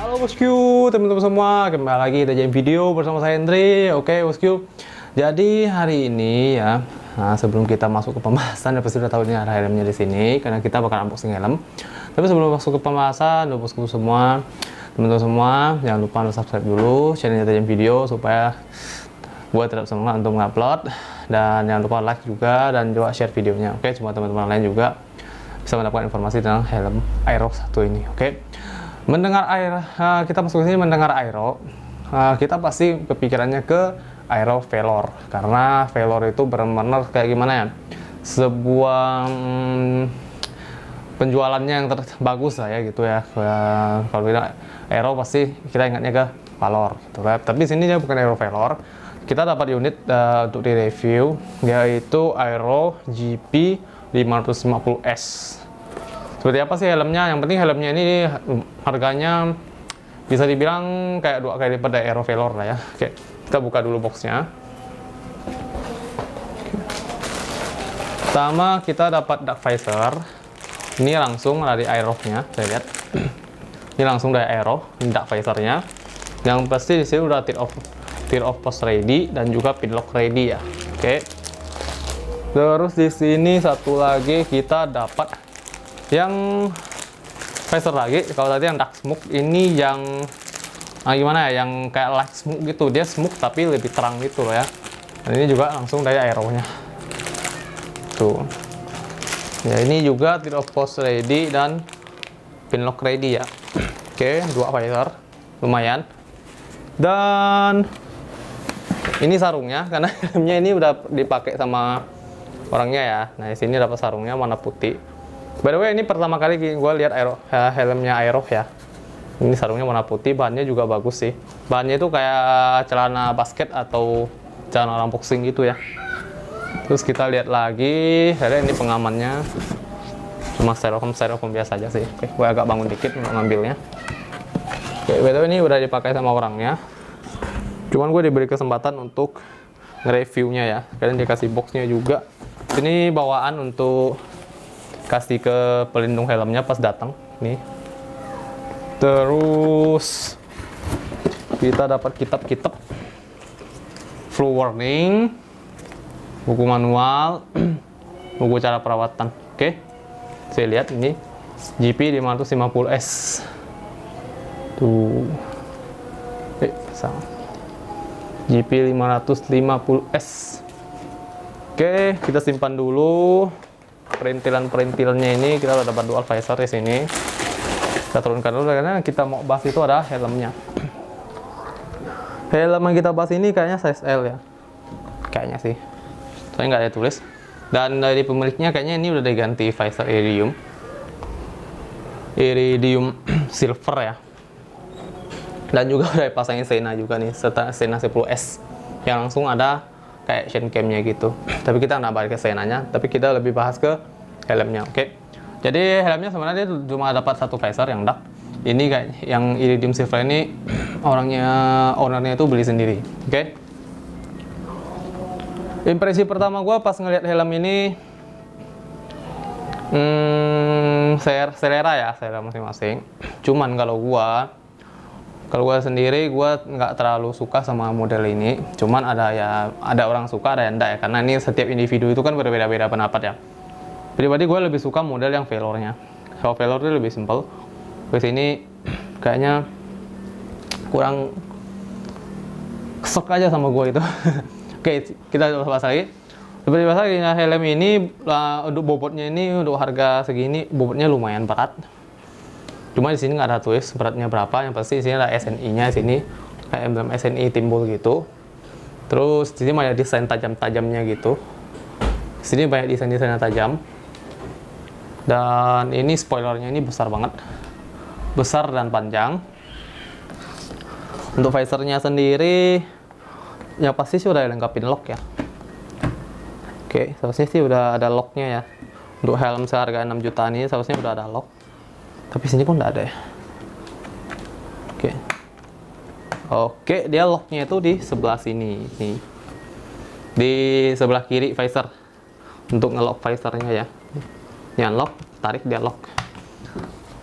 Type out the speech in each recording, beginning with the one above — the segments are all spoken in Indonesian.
Halo bosku, teman-teman semua, kembali lagi kita jadi video bersama saya Hendry. Oke bosku, jadi hari ini ya, sebelum kita masuk ke pembahasan, pasti udah tahu ini ada helmnya di sini, karena kita bakal unboxing helm. Tapi sebelum masuk ke pembahasan, bosku semua, teman-teman semua, jangan lupa subscribe dulu channelnya Tajam Video supaya buat tetap semangat untuk mengupload, dan jangan lupa like juga dan juga share videonya. Oke, semua teman-teman lain juga bisa mendapatkan informasi tentang helm Aero 1 ini. Oke. Mendengar kita masuk ke sini mendengar Aero, kita pasti kepikirannya ke Aero Velour, karena Velour itu benar-benar kayak gimana ya, sebuah penjualannya yang bagus lah ya gitu ya. Kalau kita Aero pasti kita ingatnya ke Velour gitu kan. Tapi sini dia bukan Aero Velour. Kita dapat unit untuk di review, yaitu Aero GP 550S. Seperti apa sih helmnya? Yang penting helmnya ini harganya bisa dibilang kayak 2 kali lipat dari Aero Velour lah ya. Oke, kita buka dulu boxnya. Pertama kita dapat dark visor. Ini langsung dari Aero-nya, saya lihat. Ini langsung dari Aero, ini dark visornya. Yang pasti di sini udah tear off post ready dan juga pinlock ready ya. Oke. Terus di sini satu lagi kita dapat yang visor lagi. Kalau tadi yang dark smoke, ini yang gimana ya, yang kayak light smoke gitu, dia smoke tapi lebih terang gitu loh ya. Dan ini juga langsung dari Aero-nya tuh ya. Ini juga tear off post ready dan pinlock ready ya. Oke, 2 visor lumayan. Dan ini sarungnya, karena helmnya ini udah dipakai sama orangnya ya. Nah, di sini dapat sarungnya warna putih. By the way, ini pertama kali gue lihat helmnya Aero ya. Ini sarungnya warna putih, bahannya juga bagus sih. Bahannya itu kayak celana basket atau celana orang boxing gitu ya. Terus kita lihat lagi, ini pengamannya cuma styrofoam biasa aja sih. Oke, gue agak bangun dikit untuk ngambilnya. Oke, by the way, ini udah dipakai sama orangnya. Cuman gue diberi kesempatan untuk nge-reviewnya ya. Kalian dikasih boxnya juga. Ini bawaan untuk kasih ke pelindung helmnya pas datang nih. Terus kita dapat kitab flu warning, buku manual, buku cara perawatan. Oke, saya lihat ini GP 550S tuh, sama GP 550S. Oke, kita simpan dulu. Perintilan-perintilnya ini kita udah dapat dual visor di sini. Kita turunkan dulu karena kita mau bahas itu ada helmnya. Helm yang kita bahas ini kayaknya size L ya. Kayaknya sih. Soalnya nggak ada tulis. Dan dari pemiliknya kayaknya ini udah diganti visor iridium silver ya. Dan juga udah dipasangin Sena juga nih, serta Sena 10S yang langsung ada kayak action cam-nya gitu. Tapi kita nggak balik ke Senanya, tapi kita lebih bahas ke helmnya. Oke. Jadi helmnya sebenarnya cuma dapat 1 visor yang dark. Ini kayak yang iridium silver ini ownernya itu beli sendiri. Oke. Impresi pertama gue pas ngeliat helm ini, selera masing-masing. Cuman kalau gue sendiri, gue nggak terlalu suka sama model ini. Cuman ada orang suka, ada yang enggak ya, karena ini setiap individu itu kan berbeda-beda pendapat ya. Pribadi gue lebih suka model yang Velour-nya. Kalau Velour itu lebih simple. Di sini kayaknya kurang sok aja sama gue itu. Oke, kita bahas lagi. Seperti biasa, helm ini untuk bobotnya ini, untuk harga segini bobotnya lumayan berat. Cuma di sini nggak ada tulis beratnya berapa. Yang pasti di sini ada SNI-nya, sini kayak emblem SNI timbul gitu. Terus di sini banyak desain tajam-tajamnya gitu. Di sini banyak desain-desainnya tajam. Dan ini spoilernya ini besar banget, besar dan panjang. Untuk visornya sendiri, ya pasti sih udah lengkapin lock ya. Oke, seharusnya sih udah ada locknya ya. Untuk helm seharga 6 jutaan ini seharusnya udah ada lock. Tapi sini pun nggak ada ya. Oke, dia locknya itu di sebelah sini nih. Di sebelah kiri visor. Untuk ngelock visornya ya. Ini unlock, tarik dia lock.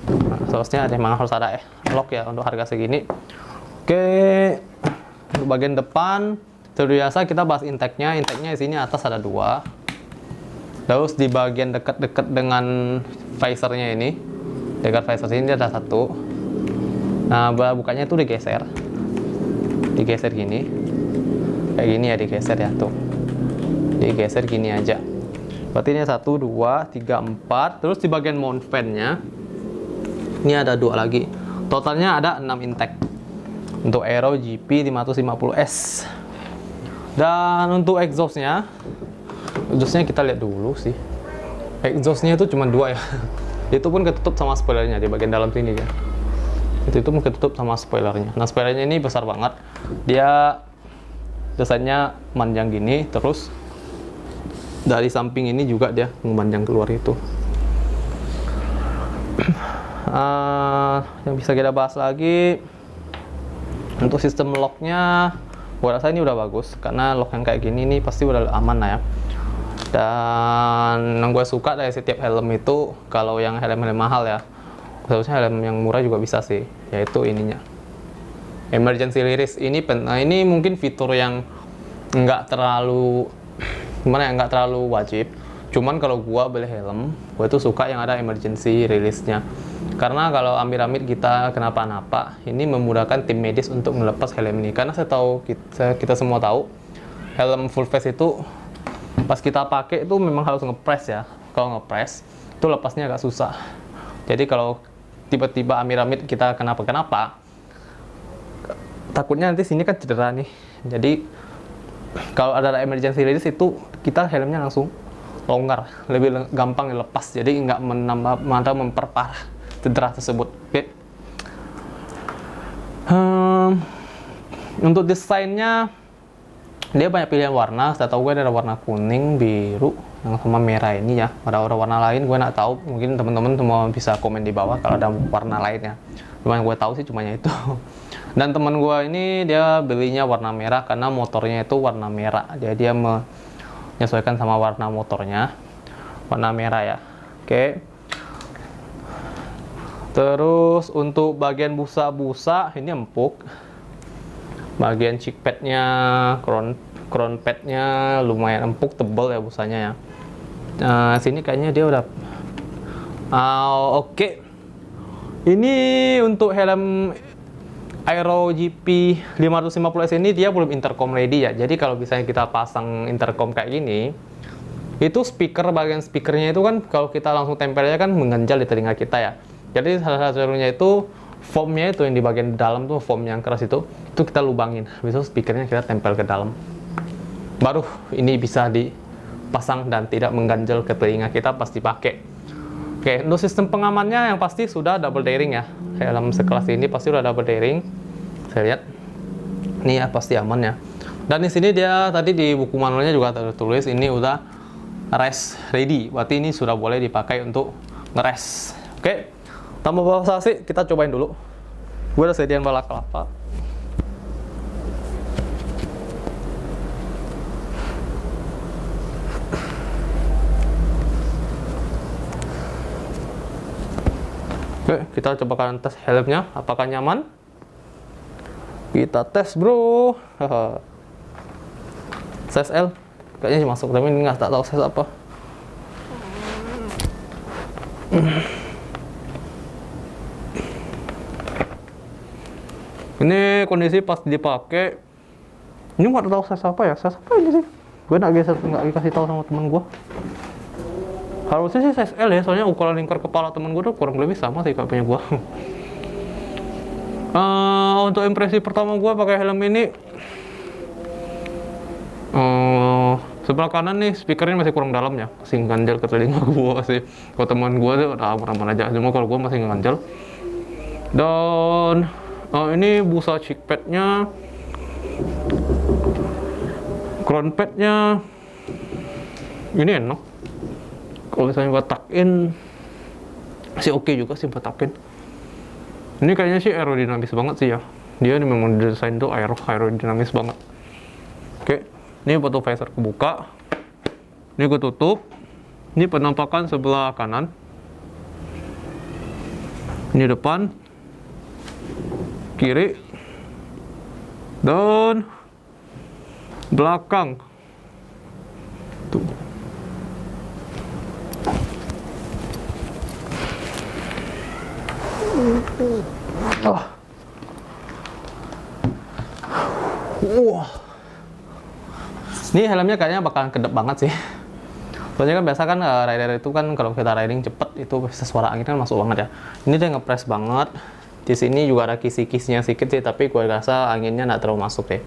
Nah, seharusnya memang harus ada lock ya untuk harga segini. Oke, untuk bagian depan seperti biasa kita bahas intake-nya. Intake-nya di sini atas ada 2. Terus di bagian dekat-dekat dengan visornya ini, dekat visor sini ada 1. Nah, bukanya itu digeser gini, kayak gini ya, digeser ya, tuh digeser gini aja. Berarti ini 1, 2, 3, 4. Terus di bagian mount fan-nya ini ada 2 lagi. Totalnya ada 6 intake untuk Aero GP 550S. Dan untuk exhaustnya kita lihat dulu sih. Exhaustnya itu cuma 2 ya. Itu pun ketutup sama spoilernya di bagian dalam sini kan. Itu pun ketutup sama spoilernya. Nah, spoilernya ini besar banget. Dia desainnya manjang gini, terus dari samping ini juga dia memanjang keluar itu. Yang bisa kita bahas lagi untuk sistem locknya, gua rasa ini udah bagus karena lock yang kayak gini nih pasti udah aman lah ya. Dan yang gue suka dari setiap helm itu, kalau yang helm-helm mahal ya, seharusnya helm yang murah juga bisa sih, yaitu ininya emergency release. Ini mungkin fitur yang nggak terlalu nggak terlalu wajib. Cuman kalau gua beli helm, gua tuh suka yang ada emergency release-nya. Karena kalau amit-amit kita kenapa-napa, ini memudahkan tim medis untuk melepas helm ini. Karena kita semua tahu, helm full face itu pas kita pakai itu memang harus ngepres ya. Kalau ngepres, itu lepasnya agak susah. Jadi kalau tiba-tiba amit-amit kita kenapa-kenapa, takutnya nanti sini kan cedera nih. Jadi kalau ada emergency release itu kita helmnya langsung longgar, lebih gampang dilepas, jadi nggak memperparah cedera tersebut. Oke. Untuk desainnya dia banyak pilihan warna. Saya tahu gue ada warna kuning, biru, yang sama merah ini ya. Ada warna lain gue nggak tahu, mungkin teman-teman semua bisa komen di bawah kalau ada warna lainnya. Cuma yang gue tahu sih cuma itu. Dan teman gue ini dia belinya warna merah karena motornya itu warna merah. Jadi dia menyesuaikan sama warna motornya, warna merah ya. Oke. Terus untuk bagian busa-busa ini empuk. Bagian cheek padnya, crown padnya lumayan empuk, tebal ya busanya ya. Nah, sini kayaknya dia udah oke. Ini untuk helm Aero GP 550S ini dia belum intercom ready ya. Jadi kalau misalnya kita pasang intercom kayak gini, itu bagian speakernya itu kan kalau kita langsung tempelnya kan mengganjal di telinga kita ya. Jadi salah satunya itu foamnya itu yang di bagian dalam tuh, foam yang keras itu kita lubangin. Habis itu speakernya kita tempel ke dalam. Baru ini bisa dipasang dan tidak mengganjal ke telinga kita pas dipakai. Oke, untuk sistem pengamannya yang pasti sudah double daring ya. Helm sekelas ini pasti udah double daring. Saya lihat. Ini ya pasti aman ya. Dan di sini dia tadi di buku manualnya juga tertulis ini udah rest ready. Berarti ini sudah boleh dipakai untuk ngeres. Oke. Tanpa basa-basi kita cobain dulu. Gue udah sediain balak kelapa. Oke, kita coba tes helmnya, apakah nyaman? Kita tes bro. Size L, kayaknya masuk, tapi ini nggak tahu size apa. Ini kondisi pas dipakai, ini nggak tahu size apa ya, size apa ini sih? Gue nggak dikasih tahu sama temen gue. Harusnya sih size L ya, soalnya ukuran lingkar kepala temen gue tuh kurang lebih sama sih kayak punya gue. Untuk impresi pertama gue pakai helm ini, sebelah kanan nih speakernya masih kurang dalam ya, masih ganjel ke telinga gue sih. Kalau teman gue tuh udah aman-aman aja, cuma kalau gue masih ganjel. Dan ini busa cheek padnya, crown padnya, ini enak. Kalau misalnya buat tuck-in sih oke juga sih buat tuck-in. Ini kayaknya sih aerodinamis banget sih ya. Dia memang desain tuh aerodinamis banget. Oke, ini foto visor kebuka. Ini gue tutup. Ini penampakan sebelah kanan. Ini depan, kiri, dan belakang. Tuh. Wah. Ini helmnya kayaknya bakalan kedap banget sih. Soalnya kan biasa kan rider itu kan kalau kita riding cepet itu bisa suara angin kan masuk banget ya. Ini dia ngepres banget. Di sini juga ada kisi-kisinya sedikit sih, tapi gue rasa anginnya nggak terlalu masuk deh.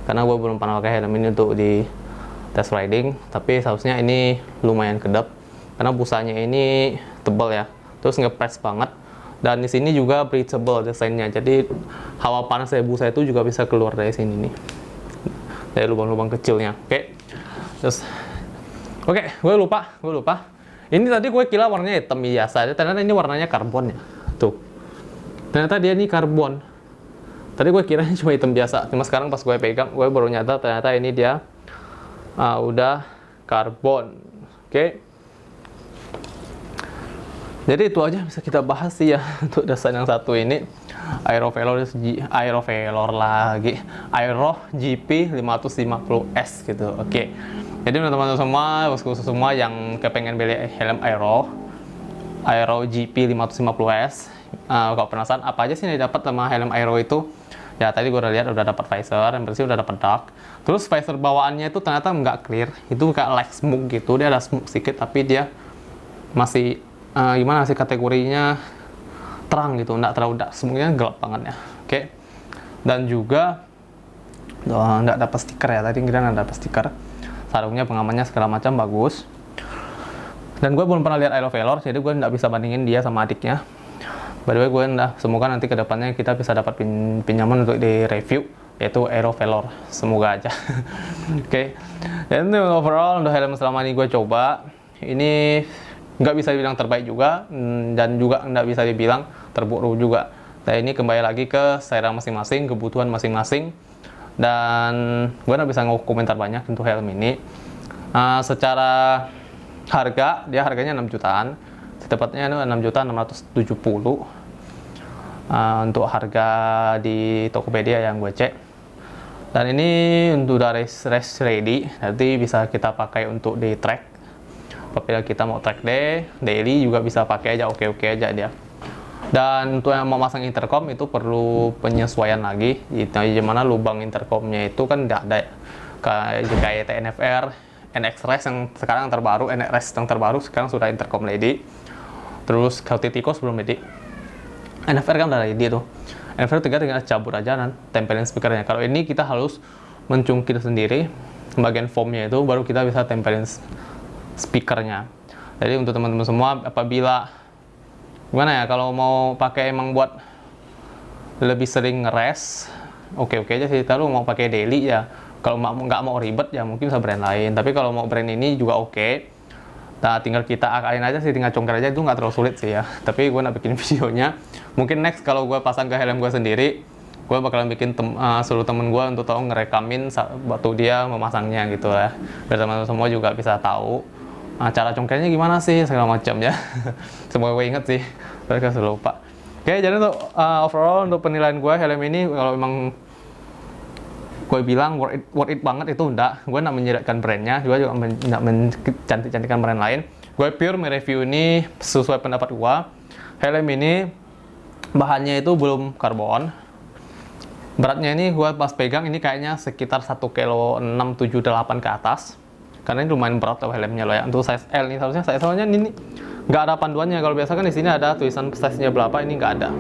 Karena gue belum pernah pakai helm ini untuk di test riding, tapi seharusnya ini lumayan kedap karena busanya ini tebal ya. Terus ngepres banget. Dan di sini juga breathable desainnya. Jadi hawa panas dari busa itu juga bisa keluar dari sini nih. Dari lubang-lubang kecilnya. Oke. Terus gue lupa. Ini tadi gue kira warnanya hitam biasa, ternyata ini warnanya karbon ya. Tuh. Ternyata dia ini karbon. Tadi gue kira cuma hitam biasa, cuma sekarang pas gue pegang, gue baru nyata ternyata ini dia udah karbon. Oke. Jadi itu aja bisa kita bahas sih ya untuk desain yang satu ini. Aero GP 550S gitu. Oke. Jadi teman-teman semua, bosku semua yang kepengen beli helm Aero GP 550S, kalau penasaran apa aja sih yang didapat sama helm Aero itu? Ya tadi gue udah lihat udah dapat visor, yang bersih udah dapat dark. Terus visor bawaannya itu ternyata nggak clear, itu kayak light smoke gitu. Dia ada smoke sedikit, tapi dia masih gimana sih kategorinya terang gitu, nggak terlalu dark, smoke-nya gelap banget ya. Oke. Dan juga nggak dapat stiker ya, tadi kira nggak dapat stiker. Sarungnya, pengamannya segala macam bagus. Dan gue belum pernah lihat Aerovelor, jadi gue nggak bisa bandingin dia sama adiknya. By the way, gue semoga nanti kedepannya kita bisa dapat pinjaman untuk di review, yaitu Aerovelor. Semoga aja. Oke. Dan overall untuk helm selama ini gue coba, ini nggak bisa dibilang terbaik juga, dan juga nggak bisa dibilang terburuk juga. Nah ini kembali lagi ke selera masing-masing, kebutuhan masing-masing. Dan gue nggak bisa komentar banyak untuk helm ini. Secara harga, dia harganya 6 jutaan. Tepatnya itu 6.670.000 untuk harga di Tokopedia yang gue cek. Dan ini untuk dari race ready, nanti bisa kita pakai untuk di track. Apabila kita mau track daily juga bisa pakai aja, oke-oke aja dia. Dan untuk yang mau masang intercom itu perlu penyesuaian lagi. Gimana lubang intercomnya itu kan tidak ada kayak TNFR, NX Race yang sekarang terbaru, NX Race yang terbaru sekarang sudah intercom ready. Terus kalau Titicos belum ready. NFR kan udah ready tuh. NFR tinggal cabut aja dan tempelin speakernya. Kalau ini kita harus mencungkil sendiri bagian foamnya itu, baru kita bisa tempelin speakernya. Jadi untuk teman-teman semua, apabila gimana ya, kalau mau pakai emang buat lebih sering nge-race, oke-oke aja sih. Kalau mau pakai daily ya, kalau nggak mau ribet ya mungkin bisa brand lain. Tapi kalau mau brand ini juga oke. Nah tinggal kita akalin aja sih, tinggal congkel aja, itu nggak terlalu sulit sih ya. Tapi gue nak bikin videonya, mungkin next kalau gue pasang ke helm gue sendiri, gue bakalan bikin seluruh temen gue untuk tahu ngerekamin waktu dia memasangnya gitu ya. Biar teman-teman semua juga bisa tahu cara congkelnya gimana sih, segala macam ya. Semoga gue inget sih, mereka selalu lupa. Oke, jadi untuk overall untuk penilaian gue helm ini, kalau memang gue bilang worth it banget itu enggak. Gue nak menyeratkan brandnya, gue juga enggak mencantik-cantikan brand lain. Gue pure mereview ini sesuai pendapat gue. Helm ini bahannya itu belum karbon. Beratnya ini gue pas pegang ini kayaknya sekitar 1 kilo 678 ke atas. Karena ini lumayan berat loh helmnya loh ya. Untuk size L nih, seharusnya size L-nya ini nggak ada panduannya. Kalau biasa kan di sini ada tulisan size-nya berapa, ini nggak ada.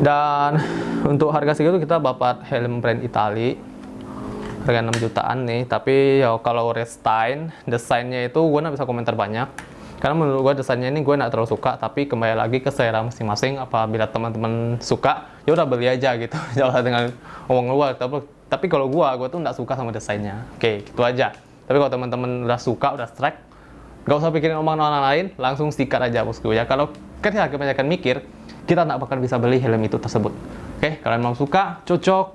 Dan untuk harga segitu kita dapat helm brand Itali. Harga 6 jutaan nih. Tapi ya kalau Restine, desainnya itu gue nggak bisa komentar banyak. Karena menurut gue desainnya ini gue nggak terlalu suka. Tapi kembali lagi ke selera masing-masing. Apabila teman-teman suka, ya udah beli aja gitu. Jangan dengan ngomong luar. Tapi kalau gue tuh nggak suka sama desainnya. Oke, gitu aja. Tapi kalau teman-teman udah suka, udah strike, nggak usah pikirin omongan orang lain, langsung stiker aja bosku ya. Kalau kita kebanyakan mikir, kita nggak bakal bisa beli helm itu tersebut. Oke, kalian mau suka, cocok,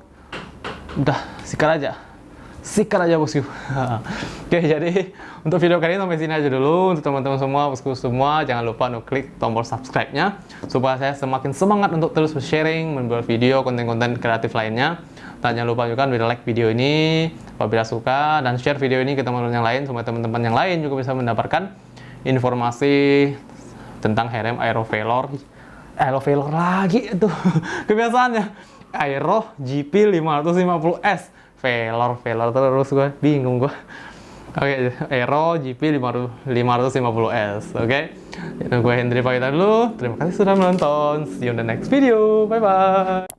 udah stiker aja. sikat aja bosku. Oke, jadi untuk video kali ini sampai sini aja dulu. Untuk teman-teman semua, bosku semua, jangan lupa untuk klik tombol subscribe-nya supaya saya semakin semangat untuk terus sharing, membuat video konten-konten kreatif lainnya. Dan jangan lupa juga like video ini apabila suka, dan share video ini ke teman-teman yang lain supaya teman-teman yang lain juga bisa mendapatkan informasi tentang helm Aero Velour lagi itu kebiasaannya, Aero GP 550S Velour terus, gue bingung gue. Oke, Aero GP 550S. Oke, gue Hendry pamit dulu. Terima kasih sudah menonton. See you on the next video. Bye bye.